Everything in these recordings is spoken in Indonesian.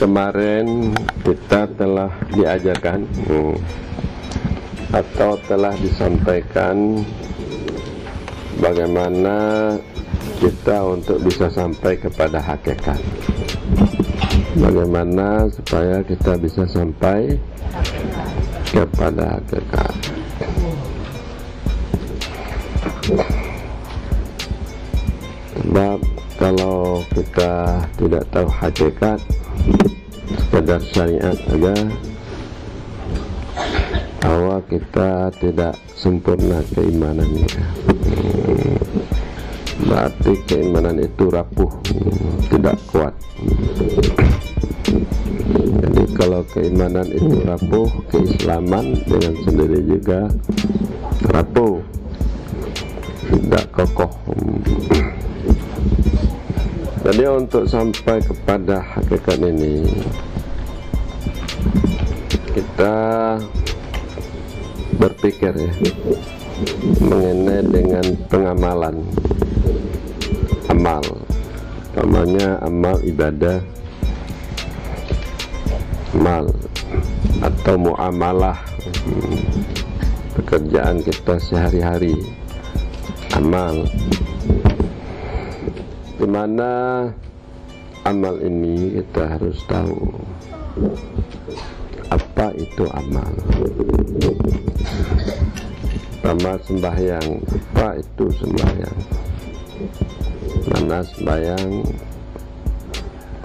Kemarin kita telah diajarkan atau telah disampaikan bagaimana kita untuk bisa sampai kepada hakikat. Bagaimana supaya kita bisa sampai kepada hakikat. Sebab kalau kita tidak tahu hakikat, sekedar syariat saja, bahwa kita tidak sempurna keimanannya. Berarti keimanan itu rapuh, tidak kuat. Jadi kalau keimanan itu rapuh, keislaman dengan sendiri juga rapuh, tidak kokoh. Jadi untuk sampai kepada hakikat ini, kita berpikir mengenai dengan pengamalan, amal, namanya amal ibadah, amal atau muamalah, pekerjaan kita sehari-hari, amal. Di mana amal ini kita harus tahu apa itu amal. Pertama sembahyang, apa itu sembahyang? Mana sembahyang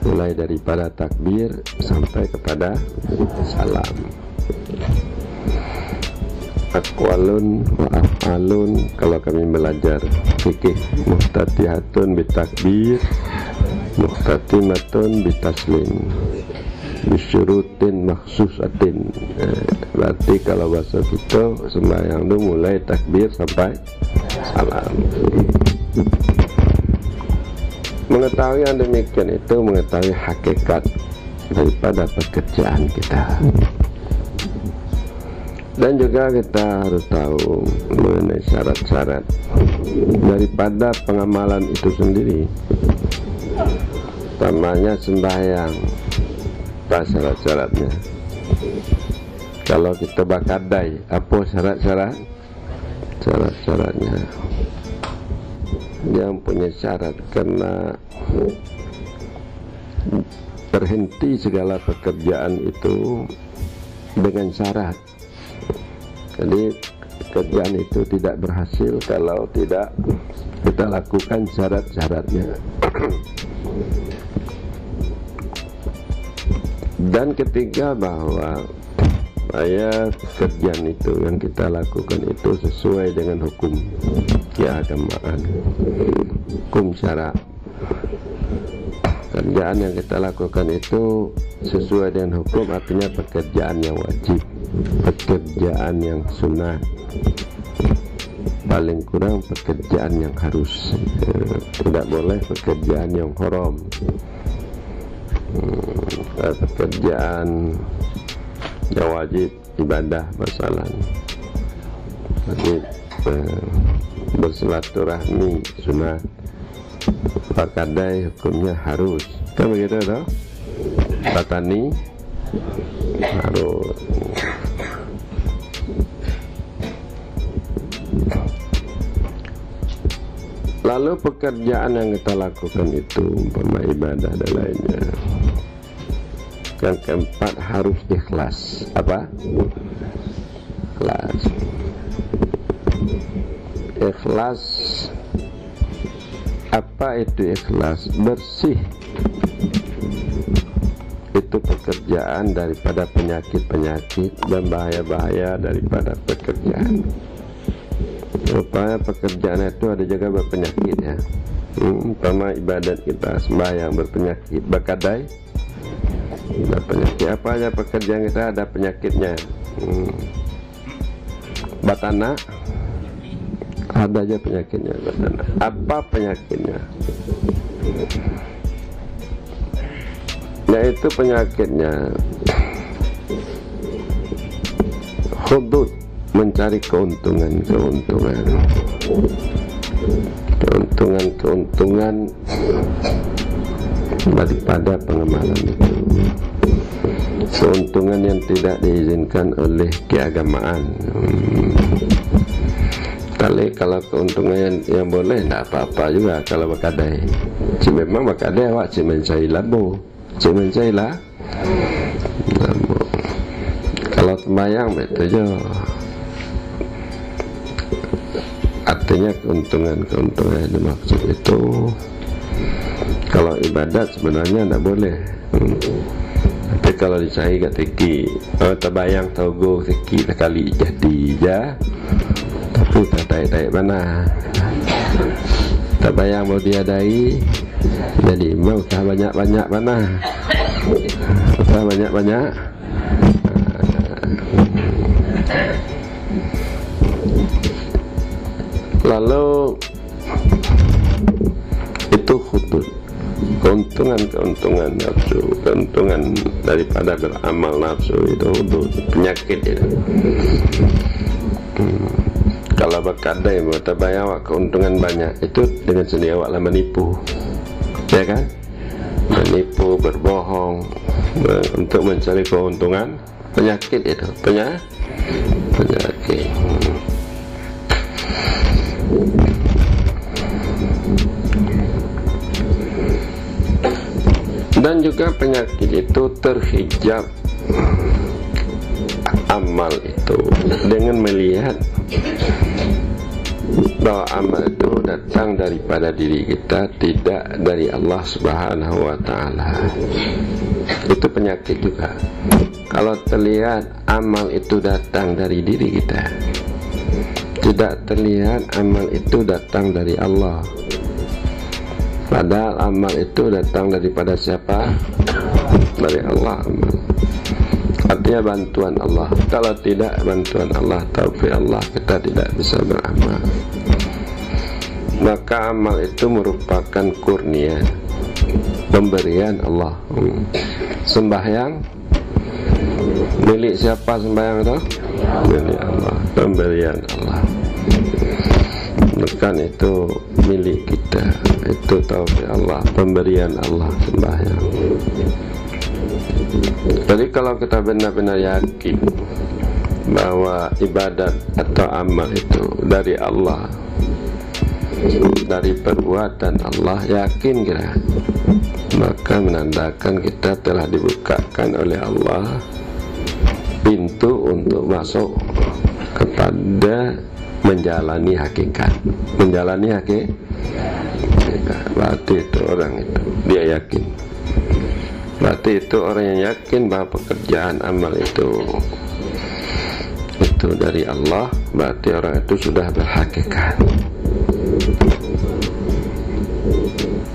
mulai daripada takbir sampai kepada salam. Aqwalun wa af'alun, kalau kami belajar fikih, muftatihatun bitakbir, muftatimatun bitaslim, bisyurutin makhsusatin. Berarti kalau bahasa kita sembahyang itu mulai takbir sampai salam. Mengetahui yang demikian itu mengetahui hakikat daripada pekerjaan kita. Dan juga kita harus tahu mengenai syarat-syarat daripada pengamalan itu sendiri. Pertamanya sembahyang, apa syarat-syaratnya? Kalau kita bakadai, apa syarat-syaratnya? Dia punya syarat, karena terhenti segala pekerjaan itu dengan syarat. Jadi pekerjaan itu tidak berhasil kalau tidak kita lakukan syarat-syaratnya. Dan ketiga, bahwa supaya pekerjaan itu yang kita lakukan itu sesuai dengan hukum keagamaan, hukum syara. Pekerjaan yang kita lakukan itu sesuai dengan hukum, artinya pekerjaan yang wajib, pekerjaan yang sunnah, paling kurang pekerjaan yang harus. Tidak boleh pekerjaan yang haram, pekerjaan yang wajib, ibadah masalah. Wajib bersilaturahmi sunnah, pakadai hukumnya harus, kan begitu toh? Batani harus. Lalu pekerjaan yang kita lakukan itu umpama ibadah dan lainnya, yang keempat harus ikhlas. Apa? Ikhlas. Ikhlas. Apa itu ikhlas? Bersih. Itu pekerjaan daripada penyakit-penyakit dan bahaya-bahaya daripada pekerjaan. Supaya pekerjaan itu ada juga berpenyakit ya. Umpama ibadat kita sembahyang berpenyakit, bakadai ada penyakit. Apa aja pekerjaan kita ada penyakitnya. Batana ada aja penyakitnya. Batana. Apa penyakitnya? Yaitu penyakitnya hudud, mencari keuntungan daripada pengamalan itu. Keuntungan yang tidak diizinkan oleh keagamaan. Kalau keuntungan yang boleh, tidak apa-apa juga kalau berkadai. Memang berkadai awak mencari labu, mencari lah. Kalau sembahyang betul je. Artinya keuntungan yang dimaksud itu. Kalau ibadat sebenarnya tidak boleh. Tapi kalau dicari kat teki, terbayang togo teki sekali jadi je. Tapi tak taik-taik mana. Terbayang mau diadai, jadi mau kah banyak-banyak mana. Kah banyak-banyak. Lalu itu hudud, keuntungan nafsu, keuntungan daripada beramal nafsu itu hudud, penyakit itu. Kalau berkadai terbayang awak keuntungan banyak, itu dengan sendiri awaklah menipu, ya kan? Menipu, berbohong untuk mencari keuntungan, penyakit itu, penyakit. Dan juga penyakit itu terhijab amal itu dengan melihat bahwa amal itu datang daripada diri kita, tidak dari Allah Subhanahu wa ta'ala. Itu penyakit juga. Kalau terlihat amal itu datang dari diri kita, tidak terlihat amal itu datang dari Allah, padahal amal itu datang daripada siapa? Dari Allah. Artinya bantuan Allah. Kalau tidak bantuan Allah, taufik Allah, kita tidak bisa beramal. Maka amal itu merupakan kurnia, pemberian Allah. Sembahyang milik siapa sembahyang itu? Milik Allah, pemberian Allah. Bukan itu milik kita, itu taufik Allah, pemberian Allah sembahyang. Jadi kalau kita benar-benar yakin bahwa ibadat atau amal itu dari Allah, dari perbuatan Allah, yakin kita, maka menandakan kita telah dibukakan oleh Allah pintu untuk masuk kepada menjalani hakikat. Menjalani hakikat, berarti itu orang itu dia yakin. Berarti itu orang yang yakin bahwa pekerjaan amal itu dari Allah. Berarti orang itu sudah berhakikat,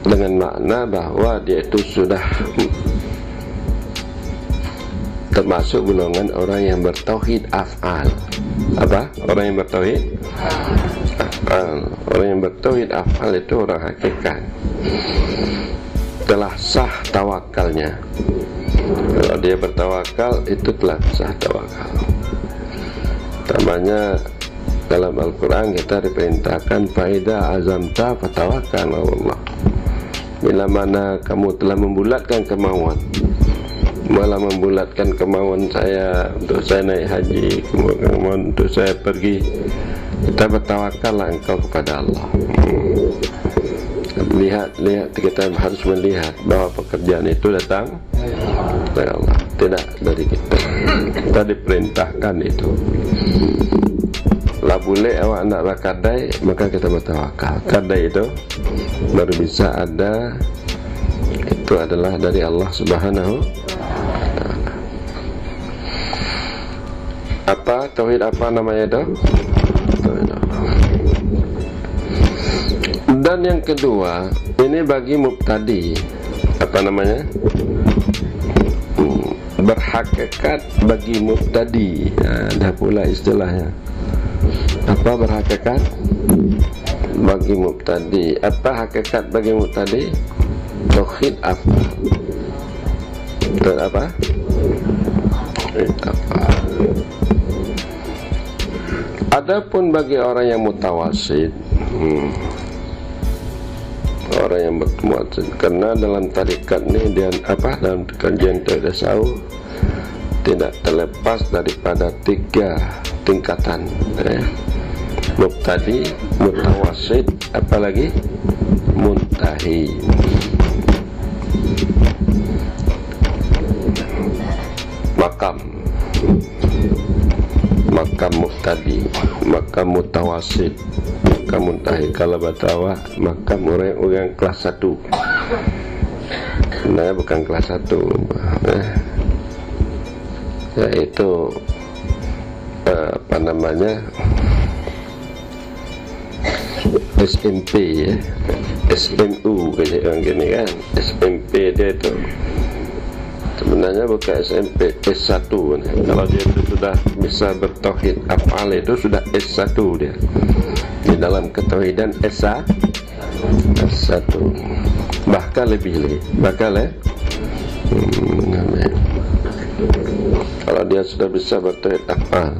dengan makna bahwa dia itu sudah termasuk golongan orang yang bertauhid af'al. Apa? Orang yang bertauhid af'al. Orang yang bertauhid af'al itu orang hakikat, telah sah tawakalnya. Kalau dia bertawakal, itu telah sah tawakal. Tamanya dalam Al-Quran kita diperintahkan faida azamta fatawakal Allah. Bila mana kamu telah membulatkan kemauan, malah membulatkan kemauan saya untuk saya naik haji, kemauan untuk saya pergi, kita bertawakallah engkau kepada Allah. Lihat, kita harus melihat bahwa pekerjaan itu datang dari Allah, tidak dari kita. Kita diperintahkan itu. Lah boleh awak nak berkadai, maka kita bertawakal. Kadai itu baru bisa ada, itu adalah dari Allah Subhanahu wa ta'ala. Apa? Tauhid apa namanya itu? Tauhid Allah. Dan yang kedua, ini bagi mubtadi, apa namanya? Berhakikat bagi mubtadi. Ada pula istilahnya. Apa berhakikat bagi mubtadi? Apa hakikat bagi mubtadi? Tauhid apa? Tauhid apa? Tauhid apa? Adapun bagi orang yang mutawasid, orang yang bermuazzin. Karena dalam tarikat ini dia dalam kajian tasawuf tidak terlepas daripada 3 tingkatan, mubtadi, mutawassit, apalagi muntahi. Makam mubtadi, makam mutawassit, makam muntahi. Kalau batawa makam orang kelas 1. Sebenarnya bukan kelas 1, yaitu SMP ya, SMU kayak orang gini kan. SMP dia itu sebenarnya bukan SMP, S1. Kalau dia itu sudah bisa bertauhid af'al, itu sudah S1 dia. Di dalam ketauhidan S1, bahkan lebih, kalau dia sudah bisa bertauhid af'al.